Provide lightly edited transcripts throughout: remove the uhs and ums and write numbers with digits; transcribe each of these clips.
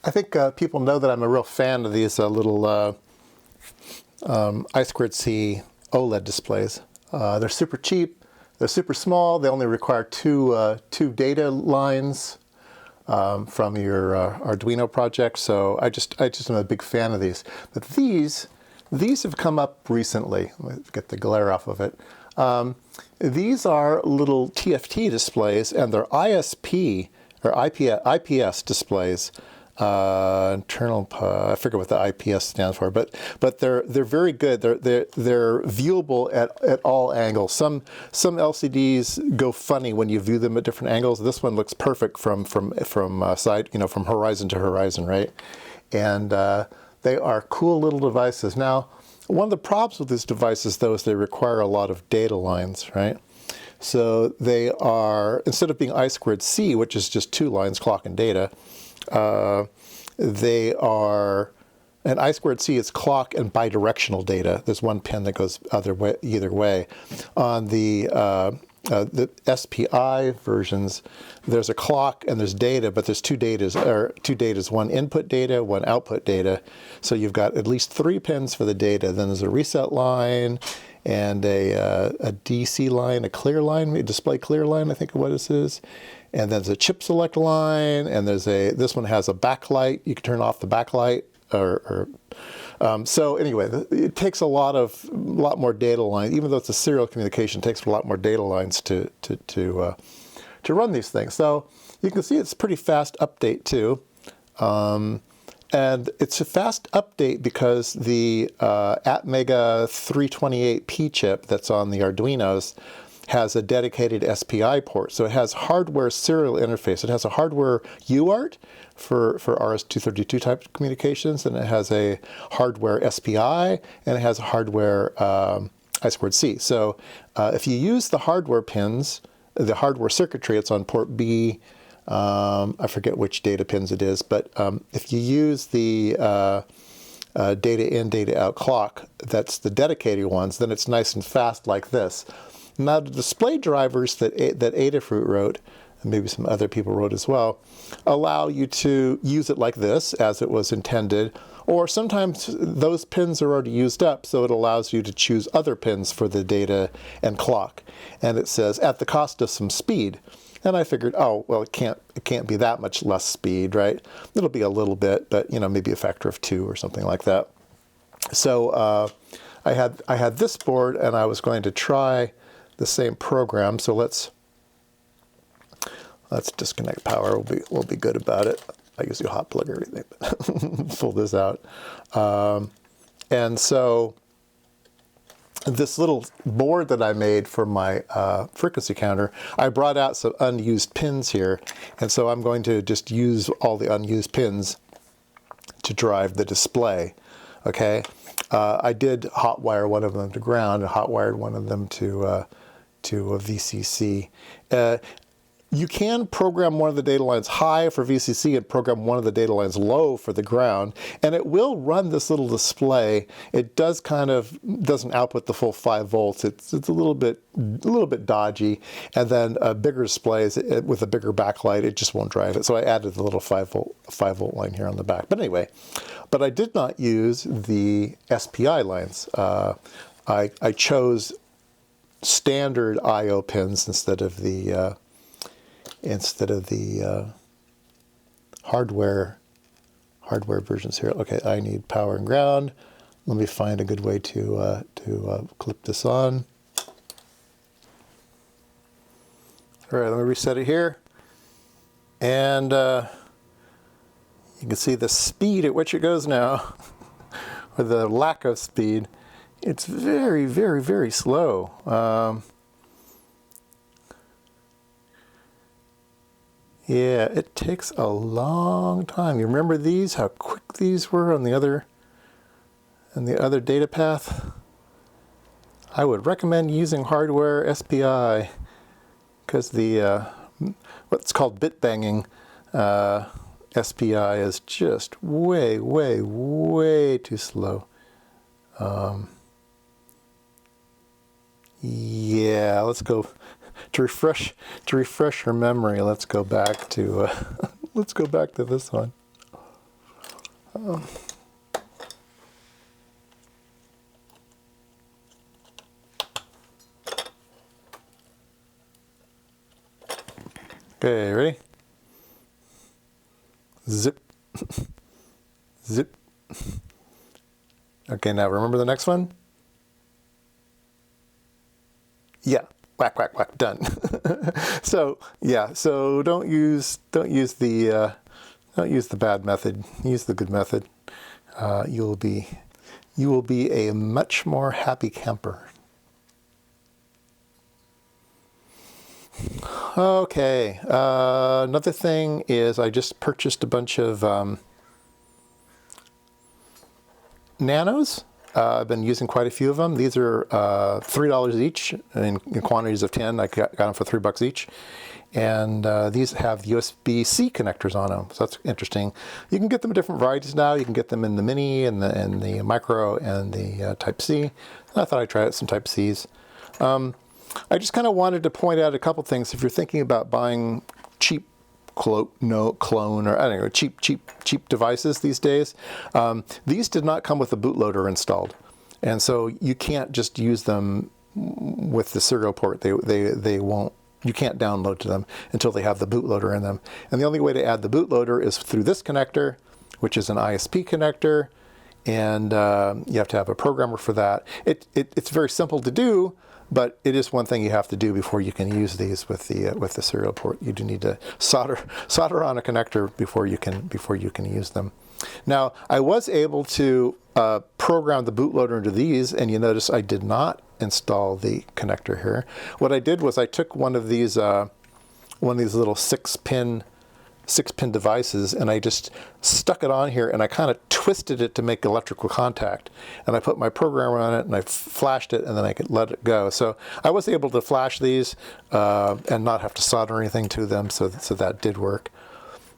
I think people know that I'm a real fan of these little I2C OLED displays. They're super cheap, they're super small, they only require two data lines from your Arduino project, so I just am a big fan of these. But these have come up recently. Let me get the glare off of it. These are little TFT displays, and they're ISP or IPS displays. Internal, I forget what the IPS stands for, but they're very good. They're viewable at all angles. Some LCDs go funny when you view them at different angles. This one looks perfect from side, from horizon to horizon, right? And they are cool little devices. Now, one of the problems with these devices, though, is they require a lot of data lines, right? So they are, instead of being I2C, which is just 2 lines, clock and data, they are, and I2C is clock and bidirectional data. There's one pin that goes either way. On the SPI versions, there's a clock and there's data, but there's two datas, one input data, one output data. So you've got at least 3 pins for the data. Then there's a reset line and a DC line, a clear line, a display clear line, I think what this is. And then there's a chip select line, and this one has a backlight. You can turn off the backlight. So anyway, it takes a lot more data lines. Even though it's a serial communication, it takes a lot more data lines to run these things. So you can see it's pretty fast update too. And it's a fast update because the Atmega 328P chip that's on the Arduinos has a dedicated SPI port. So it has hardware serial interface. It has a hardware UART for RS-232 type communications, and it has a hardware SPI, and it has a hardware I2C. So if you use the hardware pins, the hardware circuitry, it's on port B. I forget which data pins it is, but if you use the data in, data out clock, that's the dedicated ones, then it's nice and fast like this. Now, the display drivers that Adafruit wrote, and maybe some other people wrote as well, allow you to use it like this, as it was intended, or sometimes those pins are already used up, so it allows you to choose other pins for the data and clock. And it says, at the cost of some speed. And I figured, oh, well, it can't be that much less speed, right? It'll be a little bit, but, maybe a factor of 2 or something like that. So I had this board, and I was going to try the same program. So let's disconnect power. We'll be good about it. I guess you hot plug everything, but pull this out. And so this little board that I made for my frequency counter, I brought out some unused pins here, and so I'm going to just use all the unused pins to drive the display. Okay, I did hotwire one of them to ground and hotwired one of them to a VCC. You can program one of the data lines high for VCC and program one of the data lines low for the ground, and it will run this little display. It doesn't output the full 5 volts. It's a little bit dodgy, and then bigger displays with a bigger backlight, it just won't drive it. So I added the little 5 volt line here on the back. But anyway, I did not use the SPI lines. I chose standard I/O pins instead of the hardware versions here. Okay, I need power and ground. Let me find a good way to clip this on. All right, let me reset it here. And you can see the speed at which it goes now, or the lack of speed. It's very, very, very slow. Yeah, it takes a long time. You remember these? How quick these were on the other data path? I would recommend using hardware SPI because the what's called bit banging SPI is just way, way, way too slow. Yeah, let's go. To refresh your memory, let's go back to this one. Okay, ready? Zip. Zip. Okay, now remember the next one? Yeah. Whack, whack, whack, done. So yeah, so don't use the bad method. Use the good method. You will be a much more happy camper. Okay, another thing is I just purchased a bunch of nanos. I've been using quite a few of them. These are $3 each in quantities of 10. I got them for $3 each. And these have USB-C connectors on them, so that's interesting. You can get them in different varieties now. You can get them in the mini and the micro and the Type-C. I thought I'd try out some Type-Cs. I just kind of wanted to point out a couple things. If you're thinking about buying cheap clone or I don't know, cheap devices these days, these did not come with a bootloader installed, and so you can't just use them with the serial port. They won't. You can't download to them until they have the bootloader in them. And the only way to add the bootloader is through this connector, which is an ISP connector, and you have to have a programmer for that. It's very simple to do, but it is one thing you have to do before you can use these with the serial port. You do need to solder on a connector before you can use them. Now, I was able to program the bootloader into these, and you notice I did not install the connector here. What I did was I took one of these little six pin devices, and I just stuck it on here, and I kind of twisted it to make electrical contact, and I put my programmer on it, and I flashed it, and then I could let it go. So I was able to flash these and not have to solder anything to them, so that did work.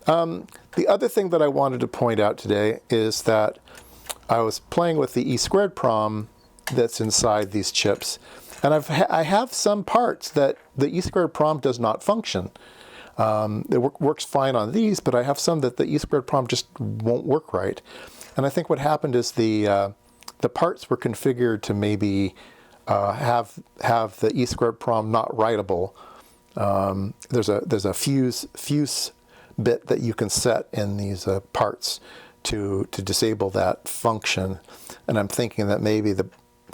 The other thing that I wanted to point out today is that I was playing with the E² PROM that's inside these chips, and I have some parts that the E² PROM does not function. It works fine on these, but I have some that the E² PROM just won't work right. And I think what happened is the parts were configured to maybe have the E² PROM not writable. There's a fuse bit that you can set in these parts to disable that function, and I'm thinking that maybe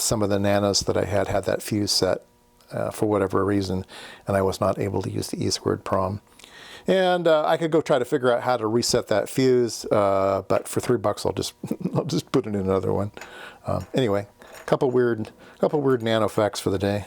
some of the nanos that I had that fuse set for whatever reason, and I was not able to use the E² PROM. And I could go try to figure out how to reset that fuse, but for $3 I'll just put in another one. Anyway, couple weird nano facts for the day.